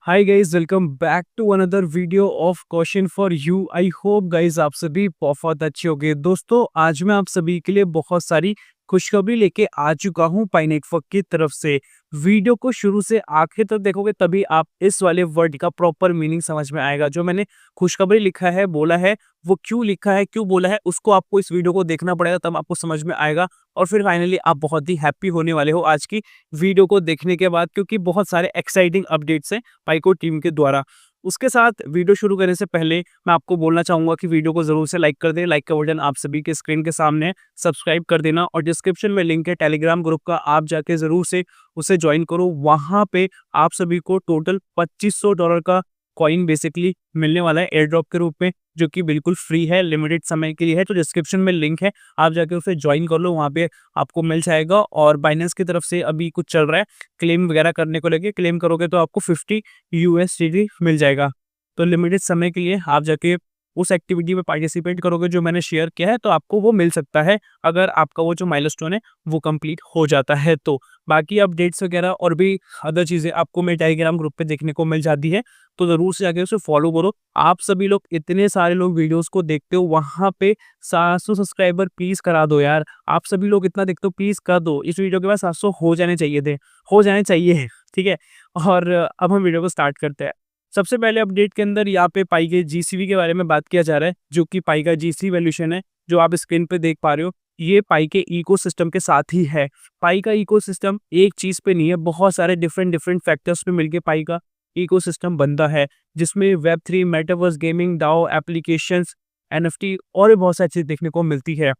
Hi guys, welcome back to another video of question for you. I hope guys आप सभी बहुत अच्छे होंगे। दोस्तों, आज मैं आप सभी के लिए बहुत सारी खुशखबरी लेके आ चुका हूं पाई नेटवर्क की तरफ से। वीडियो को शुरू से आखिर तक देखोगे तभी आप इस वाले वर्ड का प्रॉपर मीनिंग समझ में आएगा। जो मैंने खुशखबरी लिखा है, बोला है, वो क्यों लिखा है, क्यों बोला है, उसको आपको इस वीडियो को देखना पड़ेगा, तब आपको समझ में आएगा। और फिर फाइनली आप बहुत ही हैप्पी होने वाले हो आज की वीडियो को देखने के बाद, क्योंकि बहुत सारे एक्साइटिंग अपडेट्स हैं पाइको टीम के द्वारा। उसके साथ वीडियो शुरू करने से पहले मैं आपको बोलना चाहूंगा कि वीडियो को जरूर से लाइक कर दें। लाइक का बटन आप सभी के स्क्रीन के सामने है, सब्सक्राइब कर देना। और डिस्क्रिप्शन में लिंक है टेलीग्राम ग्रुप का, आप जाके जरूर से उसे ज्वाइन करो। वहां पे आप सभी को टोटल $2500 का कॉइन बेसिकली मिलने वाला है एयर ड्रॉप के रूप में, जो कि बिल्कुल फ्री है, लिमिटेड समय के लिए है। तो डिस्क्रिप्शन में लिंक है, आप जाके उसे ज्वाइन कर लो, वहां पे आपको मिल जाएगा। और बाइनेंस की तरफ से अभी कुछ चल रहा है क्लेम वगैरह करने को लेके। क्लेम करोगे तो आपको 50 USDT मिल जाएगा। तो लिमिटेड समय के लिए आप जाके उस एक्टिविटी में पार्टिसिपेट करोगे जो मैंने शेयर किया है, तो आपको वो मिल सकता है अगर आपका वो जो माइलस्टोन है वो कंप्लीट हो जाता है। तो बाकी अपडेट्स वगैरह और भी अदर चीज़ें आपको मेरे टेलीग्राम ग्रुप पे देखने को मिल जाती है, तो ज़रूर से जाके उसे फॉलो करो। आप सभी लोग, इतने सारे लोग वीडियोस को देखते हो, वहाँ पे 700 सब्सक्राइबर प्लीज़ करा दो यार। आप सभी लोग इतना देखते हो, प्लीज़ कर दो। इस वीडियो के बाद 700 हो जाने चाहिए थे, हो जाने चाहिए, ठीक है। और अब हम वीडियो को स्टार्ट करते हैं। सबसे पहले अपडेट के अंदर यहाँ पे पाई के जीसीवी के बारे में बात किया जा रहा है, जो कि पाई का जीसी वैल्यूएशन है, जो आप स्क्रीन पे देख पा रहे हो। ये पाई के इकोसिस्टम के साथ ही है। पाई का इकोसिस्टम एक चीज पे नहीं है, बहुत सारे डिफरेंट डिफरेंट फैक्टर्स पे मिलके पाई का इकोसिस्टम बनता है, जिसमें वेब3, metaverse, gaming, DAO, applications, NFT और भी बहुत सारी चीज देखने को मिलती है।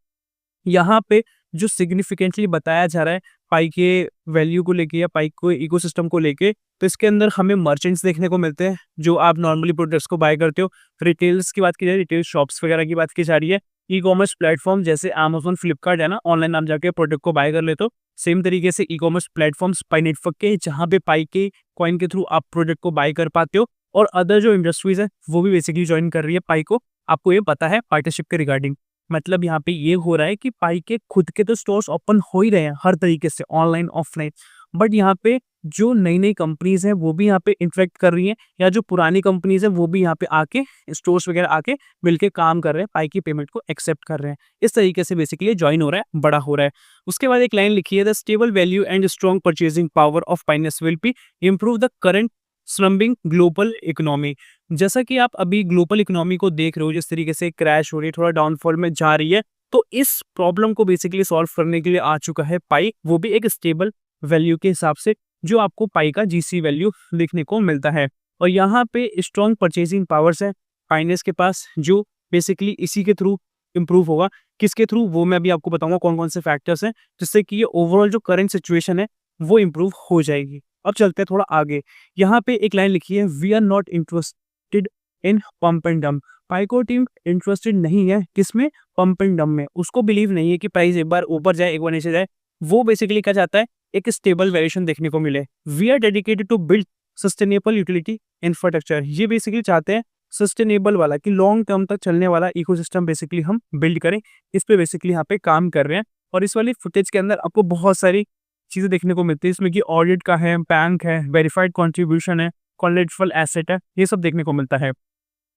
यहाँ पे जो सिग्निफिकेंटली बताया जा रहा है पाई के वैल्यू को लेके या पाई को इकोसिस्टम को लेके, तो इसके अंदर हमें मर्चेंट्स देखने को मिलते हैं, जो आप नॉर्मली प्रोडक्ट्स को बाय करते हो। रिटेल्स की बात की जाए, रिटेल शॉप्स वगैरह की बात की जा रही है। ई कॉमर्स प्लेटफॉर्म जैसे अमेजोन, फ्लिपकार्ट है ना, ऑनलाइन आप जाके प्रोडक्ट को बाय कर लेते हो। सेम तरीके से ई कॉमर्स प्लेटफॉर्म्स पाई नेटवर्क के, जहाँ पे पाई के कॉइन के थ्रू आप प्रोडक्ट को बाय कर पाते हो। और अदर जो इंडस्ट्रीज है वो भी बेसिकली ज्वाइन कर रही है पाई को। आपको ये पता है पार्टनरशिप के रिगार्डिंग। मतलब यहाँ पे ये हो रहा है कि पाई के खुद के तो स्टोर्स ओपन हो ही रहे हैं हर तरीके से, ऑनलाइन ऑफलाइन। बट यहाँ पे जो नई नई कंपनीज हैं वो भी यहाँ पे इंटरेक्ट कर रही हैं, या जो पुरानी कंपनीज हैं वो भी यहाँ पे आके स्टोर्स वगैरह आके मिलके काम कर रहे हैं, पाई की पेमेंट को एक्सेप्ट कर रहे हैं। इस तरीके से बेसिकली ज्वाइन हो रहा है, बड़ा हो रहा है। उसके बाद एक लाइन लिखी है, the stable value and strong purchasing power of Pi's will be improve the current slumping global economy. जैसा कि आप अभी ग्लोबल इकोनॉमी को देख रहे हो, जिस तरीके से क्रैश हो रही है, थोड़ा डाउनफॉल में जा रही है, तो इस प्रॉब्लम को बेसिकली सॉल्व करने के लिए आ चुका है पाई, वो भी एक स्टेबल वैल्यू के हिसाब से, जो आपको पाई का जीसी वैल्यू देखने को मिलता है। और यहाँ पे स्ट्रॉन्ग परचेजिंग पावर्स है फाइनेंस के पास, जो बेसिकली इसी के थ्रू इंप्रूव होगा। किसके थ्रू, वो मैं अभी आपको बताऊंगा कौन कौन से फैक्टर्स हैं, जिससे कि ये ओवरऑल जो करंट सिचुएशन है वो इंप्रूव हो जाएगी। अब चलते हैं थोड़ा आगे। यहाँ पे एक लाइन लिखी है, we are not interested in pump and dump. Pi core team interested नहीं है किसमें, पंप एंड डंप में। उसको बिलीव नहीं है कि प्राइस एक बार ऊपर जाए, एक बार नीचे जाए। वो बेसिकली क्या चाहता है, एक स्टेबल वैल्यूएशन देखने को मिले। We are dedicated to build sustainable utility infrastructure. ये बेसिकली चाहते हैं सस्टेनेबल वाला, कि लॉन्ग टर्म तक चलने वाला इकोसिस्टम बेसिकली हम बिल्ड करें। इस पे बेसिकली यहाँ पे काम कर रहे हैं। और इस वाली फुटेज के अंदर आपको बहुत सारी चीजें देखने को मिलती है, इसमें कि ऑडिट का है, बैंक है, वेरीफाइड कंट्रीब्यूशन है, कोलेटरल एसेट है, ये सब देखने को मिलता है।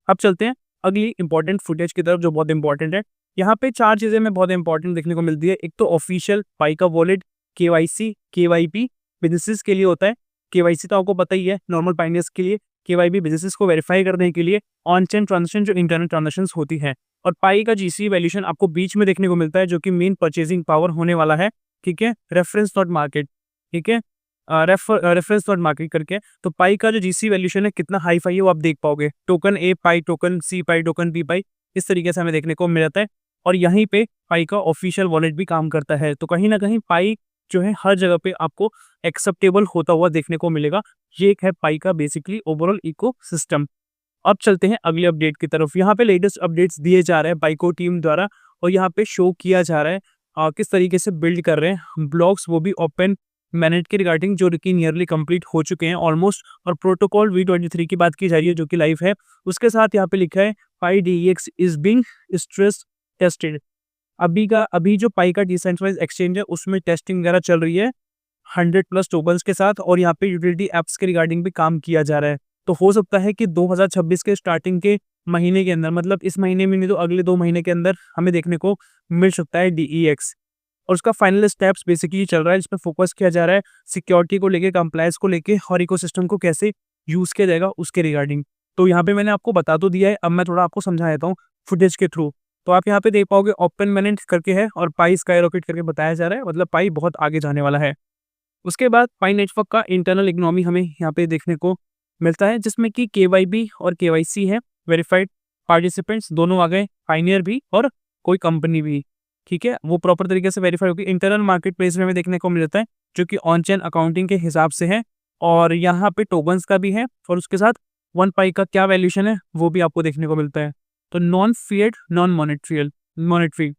अब चलते हैं अगली इंपॉर्टेंट फुटेज की तरफ, जो बहुत इंपॉर्टेंट है। यहाँ पे 4 चीजें में बहुत इंपॉर्टेंट देखने को मिलती है। एक तो ऑफिशियल पाई का वॉलेट, केवाईसी, केवाईपी बिजनेसेस के लिए होता है। केवाईसी तो आपको पता ही है नॉर्मल फाइनेंस के लिए, केवाईपी बिजनेसेस को वेरीफाई करने के लिए, ऑन चेन ट्रांजेक्शन जो इंटरनेट ट्रांजेक्शन होती है। और पाई का जीसी वैल्यूएशन आपको बीच में देखने को मिलता है, जो कि मेन परचेजिंग पावर होने वाला है, ठीक है। रेफरेंस नॉट मार्केट, ठीक है, रेफरेंस नॉट मार्केट करके। तो पाई का जो जीसी वैल्यूएशन है कितना हाई फाई है वो आप देख पाओगे। टोकन ए पाई, टोकन सी पाई, टोकन बी पाई, इस तरीके से हमें देखने को मिल जाता है। और यहीं पे पाई का ऑफिशियल वॉलेट भी काम करता है। तो कहीं ना कहीं पाई जो है हर जगह पे आपको एक्सेप्टेबल होता हुआ देखने को मिलेगा। ये एक है पाई का बेसिकली ओवरऑल इको सिस्टम। अब चलते हैं अगले अपडेट की तरफ। यहाँ पे लेटेस्ट अपडेट्स दिए जा रहे हैं पाइको टीम द्वारा, और यहाँ पे शो किया जा रहा है किस तरीके से बिल्ड कर रहे हैं ब्लॉक्स, वो भी ओपन मैनेट के रिगार्डिंग, जो कि नियरली कंप्लीट हो चुके हैं ऑलमोस्ट। और प्रोटोकॉल V23 की बात की जा रही है, जो कि लाइव है। उसके साथ यहाँ पे लिखा है पाई DEX is being stress tested. अभी जो पाई का डिसेंट्रलाइज्ड एक्सचेंज है उसमें टेस्टिंग वगैरह चल रही है 100+ टोकन्स के साथ। और यहाँ पे यूटिलिटी एप्स के रिगार्डिंग भी काम किया जा रहा है। तो हो सकता है कि 2026 के स्टार्टिंग के महीने के अंदर, मतलब इस महीने में नहीं तो अगले 2 महीने के अंदर हमें देखने को मिल सकता है डीईएक्स। और उसका फाइनल स्टेप्स बेसिकली चल रहा है, जिसमें फोकस किया जा रहा है सिक्योरिटी को लेके, कंप्लायंस को लेके और इकोसिस्टम को कैसे यूज़ किया जाएगा उसके रिगार्डिंग। तो यहाँ पे मैंने आपको बता तो दिया है, अब मैं थोड़ा आपको समझा देता हूँ फुटेज के थ्रू। तो आप यहाँ पे देख पाओगे ओपन मैनेंट करके है और पाई स्काई रॉकेट करके बताया जा रहा है, मतलब पाई बहुत आगे जाने वाला है। उसके बाद पाई नेटवर्क का इंटरनल इकोनॉमी हमें यहाँ पे देखने को मिलता है, जिसमें कि केवाईबी और केवाईसी है, वेरीफाइड पार्टिसिपेंट्स दोनों आ गए, पायनियर भी और कोई कंपनी भी, ठीक है, वो प्रॉपर तरीके से वेरीफाई होगी। इंटरनल मार्केट प्लेस में हमें देखने को मिलता है, जो कि ऑन चेन अकाउंटिंग के हिसाब से है, और यहाँ पे टोकन्स का भी है, और उसके साथ 1 पाई का क्या वैल्यूएशन है वो भी आपको देखने को मिलता है। तो नॉन फिएट नॉन मॉनेटरी,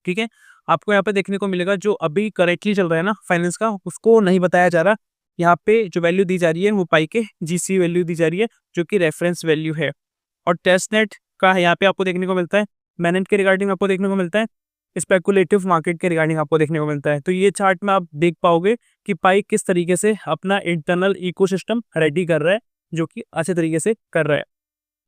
ठीक है। आपको यहाँ पे देखने को मिलेगा जो अभी करेक्टली चल रहा है ना फाइनेंस का, उसको नहीं बताया जा रहा। यहाँ पे जो वैल्यू दी जा रही है वो पाई के जीसी वैल्यू दी जा रही है, जो कि रेफरेंस वैल्यू है। और टेस्टनेट का यहाँ पे आपको देखने को मिलता है, मैनेंट के रिगार्डिंग आपको देखने को मिलता है, स्पेकुलेटिव मार्केट के रिगार्डिंग आपको देखने को मिलता है। तो ये चार्ट में आप देख पाओगे कि पाई किस तरीके से अपना इंटरनल इकोसिस्टम रेडी कर रहा है, जो कि अच्छे तरीके से कर रहा है।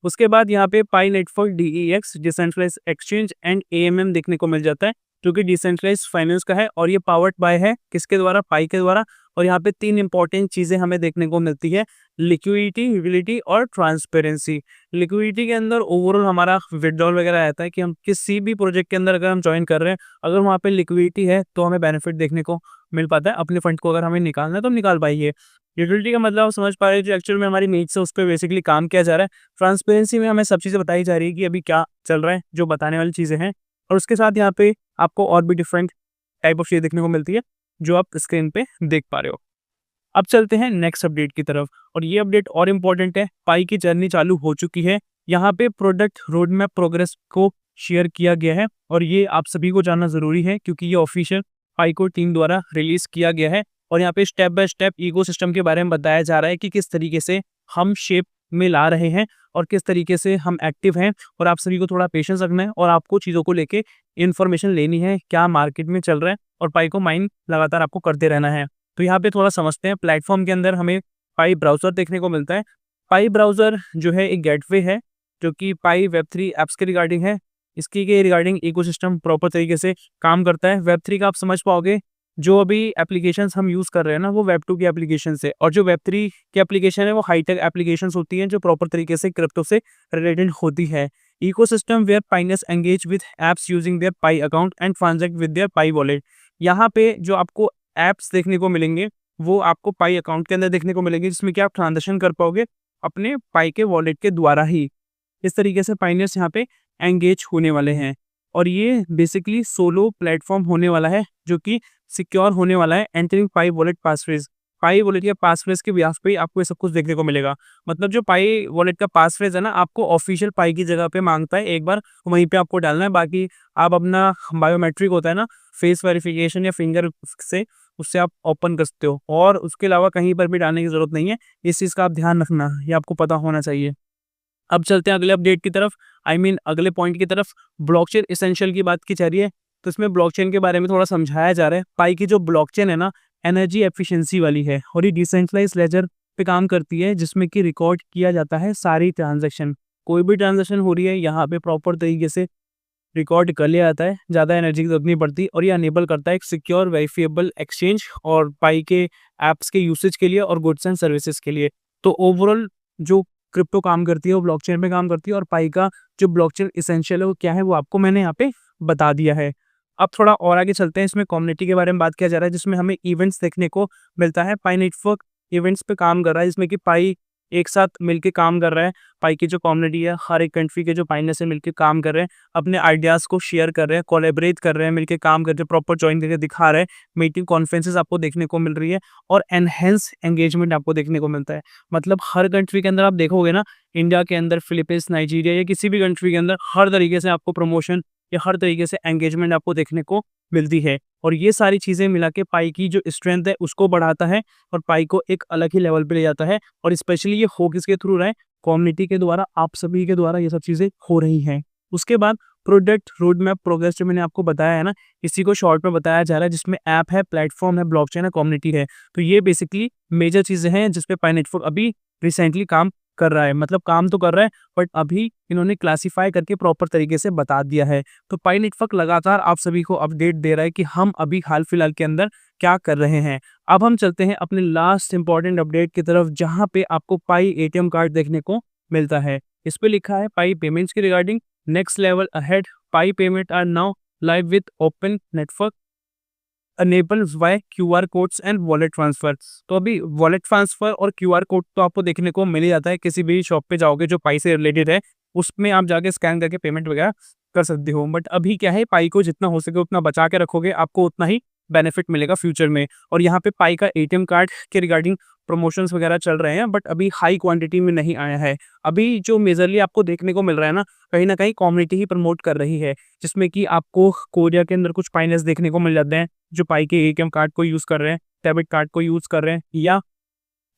उसके बाद यहाँ पे Pi network DEX decentralize exchange and AMM देखने को मिल जाता है, जो कि डिसेंट्रलाइज फाइनेंस का है, और ये पावर्ड बाय है किसके द्वारा, पाई के द्वारा। और यहाँ पे 3 इंपॉर्टेंट चीजें हमें देखने को मिलती है, लिक्विडिटी, यूटिलिटी और ट्रांसपेरेंसी। लिक्विडिटी के अंदर ओवरऑल हमारा विड्रॉल वगैरह रहता है कि हम किसी भी प्रोजेक्ट के अंदर अगर हम ज्वाइन कर रहे हैं, अगर वहाँ पे लिक्विडिटी है तो हमें बेनिफिट देखने को मिल पाता है। अपने फंड को अगर हमें निकालना है तो हम निकाल पाइए। यूटिलिटी का मतलब आप समझ पा रहे हैं, जो एक्चुअल में हमारी नीड्स है उस पर बेसिकली काम किया जा रहा है। ट्रांसपेरेंसी में हमें सब चीज़ें बताई जा रही है कि अभी क्या चल रहा है, जो बताने वाली चीज़ें हैं। और उसके साथ यहाँ पे आपको और भी डिफरेंट टाइप ऑफ चीज़ देखने को मिलती है, जो आप स्क्रीन पे देख पा रहे हो। अब चलते हैं नेक्स्ट अपडेट की तरफ, और ये अपडेट और इम्पोर्टेंट है। पाई की जर्नी चालू हो चुकी है। यहाँ पे प्रोडक्ट रोड मैप प्रोग्रेस को शेयर किया गया है, और ये आप सभी को जानना जरूरी है, क्योंकि ये ऑफिशियल पाई को टीम द्वारा रिलीज किया गया है। और यहाँ पे स्टेप बाय स्टेप इकोसिस्टम के बारे में बताया जा रहा है कि किस तरीके से हम शेप में ला रहे हैं और किस तरीके से हम एक्टिव हैं। और आप सभी को थोड़ा पेशेंस रखना है, और आपको चीज़ों को लेके इन्फॉर्मेशन लेनी है, क्या मार्केट में चल रहा है, और पाई को माइन लगातार आपको करते रहना है। तो यहाँ पे थोड़ा समझते हैं। प्लेटफॉर्म के अंदर हमें पाई ब्राउज़र देखने को मिलता है। पाई ब्राउज़र जो है एक गेटवे है, जो कि पाई वेब3 ऐप्स के रिगार्डिंग है। इसकी के रिगार्डिंग इकोसिस्टम प्रॉपर तरीके से काम करता है। वेब3 का आप समझ पाओगे, जो अभी एप्लीकेशंस हम यूज़ कर रहे हैं ना, वो वेब2 की एप्लीकेशन है, और जो वेब3 की एप्लीकेशन है वो हाईटेक एप्लीकेशंस होती हैं, जो प्रॉपर तरीके से क्रिप्टो से रिलेटेड होती है। Ecosystem where pioneers engage with apps using their Pi account and transact with their Pi wallet. यहाँ पे जो आपको एप्स देखने को मिलेंगे वो आपको पाई अकाउंट के अंदर देखने को मिलेंगे, जिसमें कि आप ट्रांजेक्शन कर पाओगे अपने पाई के वॉलेट के द्वारा ही। इस तरीके से पाइनियर्स यहाँ पे एंगेज होने वाले हैं, और ये बेसिकली सोलो प्लेटफॉर्म होने वाला है, जो कि सिक्योर होने वाला है। एंटरिंग पाई वॉलेट पासफ्रेज, पाई वॉलेट या पासफ्रेज के ब्याज पे आपको ये सब कुछ देखने को मिलेगा। मतलब जो पाई वॉलेट का पासफ्रेज है ना, आपको ऑफिशियल पाई की जगह पे मांगता है, एक बार वहीं पे आपको डालना है। बाकी आप अपना बायोमेट्रिक होता है ना, फेस वेरिफिकेशन या फिंगर से, उससे आप ओपन कर सकते हो, और उसके अलावा कहीं पर भी डालने की जरूरत नहीं है। इस चीज़ का आप ध्यान रखना, ये आपको पता होना चाहिए। अब चलते हैं अगले अपडेट की तरफ, अगले पॉइंट की तरफ। ब्लॉकचेन एसेंशियल की बात की जा रही है, तो इसमें ब्लॉकचेन के बारे में थोड़ा समझाया जा रहा है। पाई की जो ब्लॉकचेन है ना, एनर्जी एफिशिएंसी वाली है, और ये डिसेंट्रलाइज लेजर पे काम करती है, जिसमें कि रिकॉर्ड किया जाता है सारी ट्रांजैक्शन। कोई भी ट्रांजैक्शन हो रही है यहाँ पे प्रॉपर तरीके से रिकॉर्ड कर लिया जाता है, ज़्यादा एनर्जी की जरूरत नहीं पड़ती, और ये अनेबल करता है एक सिक्योर वेरीफिएबल एक्सचेंज और पाई के ऐप्स के यूसेज के लिए और गुड्स एंड सर्विसेज के लिए। तो ओवरऑल जो क्रिप्टो काम करती है वो ब्लॉकचेन पे काम करती है, और पाई का जो ब्लॉकचेन एसेंशियल है वो क्या है, वो आपको मैंने यहाँ पे बता दिया है। अब थोड़ा और आगे चलते हैं। इसमें कम्युनिटी के बारे में बात किया जा रहा है, जिसमें हमें इवेंट्स देखने को मिलता है। पाई नेटवर्क इवेंट्स पे काम कर रहा है, जिसमें कि पाई एक साथ मिलके काम कर रहा है। पाई की जो कम्युनिटी है, हर एक कंट्री के जो पाइनर्स से मिलके काम कर रहे हैं, अपने आइडियाज़ को शेयर कर रहे हैं, कोलैबोरेट कर रहे हैं, मिलके काम कर रहे हैं, प्रॉपर ज्वाइन करके दिखा रहे हैं। मीटिंग कॉन्फ्रेंसेस आपको देखने को मिल रही है, और एनहेंस एंगेजमेंट आपको देखने को मिलता है। मतलब हर कंट्री के अंदर आप देखोगे ना, इंडिया के अंदर, फिलीपींस, नाइजीरिया या किसी भी कंट्री के अंदर, हर तरीके से आपको प्रमोशन या हर तरीके से एंगेजमेंट आपको देखने को मिलती है। और ये सारी चीज़ें मिला के पाई की जो स्ट्रेंथ है उसको बढ़ाता है, और पाई को एक अलग ही लेवल पे ले जाता है। और स्पेशली ये हो किसके थ्रू रहा है, कम्युनिटी के द्वारा, आप सभी के द्वारा ये सब चीज़ें हो रही हैं। उसके बाद प्रोडक्ट रोड मैप प्रोग्रेस जो मैंने आपको बताया है ना, इसी को शॉर्ट में बताया जा रहा है, जिसमें ऐप है, प्लेटफॉर्म है, ब्लॉकचेन है, कम्युनिटी है। तो ये बेसिकली मेजर चीज़ें हैं जिसपे पाई नेटवर्क अभी रिसेंटली काम कर रहा है, मतलब काम तो कर रहा है बट अभी इन्होंने क्लासिफाई करके प्रॉपर तरीके से बता दिया है। तो पाई नेटवर्क लगातार आप सभी को अपडेट दे रहा है कि हम अभी हाल फिलहाल के अंदर क्या कर रहे हैं। अब हम चलते हैं अपने लास्ट इंपॉर्टेंट अपडेट की तरफ, जहां पे आपको पाई एटीएम कार्ड देखने को मिलता है। इस पे लिखा है पाई पेमेंट्स के regarding next level ahead, Pi payment are now live with open network enables by QR codes and wallet transfer. तो अभी वॉलेट ट्रांसफर और क्यूआर कोड तो आपको देखने को मिल ही जाता है, किसी भी शॉप पे जाओगे जो पाई से रिलेटेड है उसमें आप जाके स्कैन करके पेमेंट वगैरह कर सकते हो। बट अभी क्या है, पाई को जितना हो सके उतना बचा के रखोगे, आपको उतना ही बेनिफिट मिलेगा फ्यूचर में। और यहाँ पे पाई का एटीएम कार्ड के रिगार्डिंग प्रमोशंस वगैरह चल रहे हैं, बट अभी हाई क्वांटिटी में नहीं आया है। अभी जो मेजरली आपको देखने को मिल रहा है ना कहीं कम्युनिटी ही प्रमोट कर रही है, जिसमें कि आपको कोरिया के अंदर कुछ पाइनर्स देखने को मिल जाते हैं जो पाई के एटीएम कार्ड को यूज़ कर रहे हैं, डेबिट कार्ड को यूज़ कर रहे हैं, या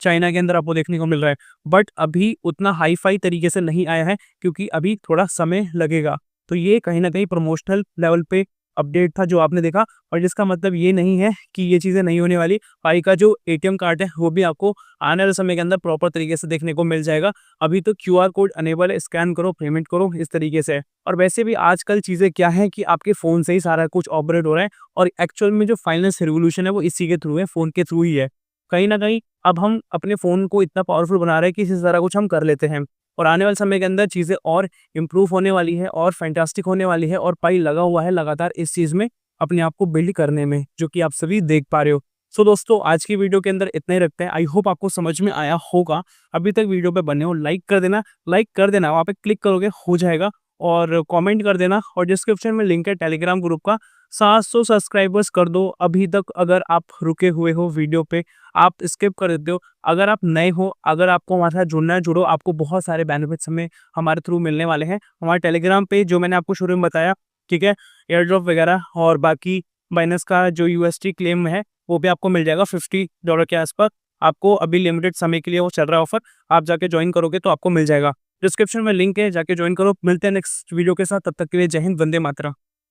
चाइना के अंदर आपको देखने को मिल रहा है। बट अभी उतना हाई-फाई तरीके से नहीं आया है, क्योंकि अभी थोड़ा समय लगेगा। तो ये कहीं न कहीं प्रमोशनल लेवल पे अपडेट था जो आपने देखा, और जिसका मतलब ये नहीं है कि ये चीज़ें नहीं होने वाली। पाई का जो एटीएम कार्ड है वो भी आपको आने वाले समय के अंदर प्रॉपर तरीके से देखने को मिल जाएगा। अभी तो क्यूआर कोड अनेबल है, स्कैन करो, पेमेंट करो, इस तरीके से। और वैसे भी आजकल चीज़ें क्या हैं कि आपके फ़ोन से ही सारा कुछ ऑपरेट हो रहा है, और एक्चुअल में जो फाइनेंस रिवॉल्यूशन है वो इसी के थ्रू है, फ़ोन के थ्रू ही है। कहीं न कहीं अब हम अपने फ़ोन को इतना पावरफुल बना रहे हैं कि इससे सारा कुछ हम कर लेते हैं, और आने वाले समय के अंदर चीज़ें और इम्प्रूव होने वाली है और फैंटास्टिक होने वाली है, और पाई लगा हुआ है लगातार इस चीज़ में अपने आप को बिल्ड करने में, जो कि आप सभी देख पा रहे हो। सो दोस्तों, आज की वीडियो के अंदर इतना ही रखते हैं। आई होप आपको समझ में आया होगा। अभी तक वीडियो पे बने हो लाइक कर देना, वहाँ पे क्लिक करोगे हो जाएगा, और कमेंट कर देना, और डिस्क्रिप्शन में लिंक है टेलीग्राम ग्रुप का। 700 सब्सक्राइबर्स कर दो अभी तक। अगर आप रुके हुए हो वीडियो पे, आप स्किप कर देते हो, अगर आप नए हो, अगर आपको हमारे साथ जुड़ना है जुड़ो, आपको बहुत सारे बेनिफिट्स हमें हमारे थ्रू मिलने वाले हैं। हमारे टेलीग्राम पे जो मैंने आपको शुरू में बताया, ठीक है, एयर ड्रॉप वगैरह और बाकी बाइनेंस का जो यूएसटी क्लेम है वो भी आपको मिल जाएगा $50 के आसपास। आपको अभी लिमिटेड समय के लिए वो चल रहा है ऑफर, आप जाके ज्वाइन करोगे तो आपको मिल जाएगा। डिस्क्रिप्शन में लिंक है, जाके ज्वाइन करो। मिलते हैं नेक्स्ट वीडियो के साथ, तब तक के लिए जय हिंद, वंदे मातरम।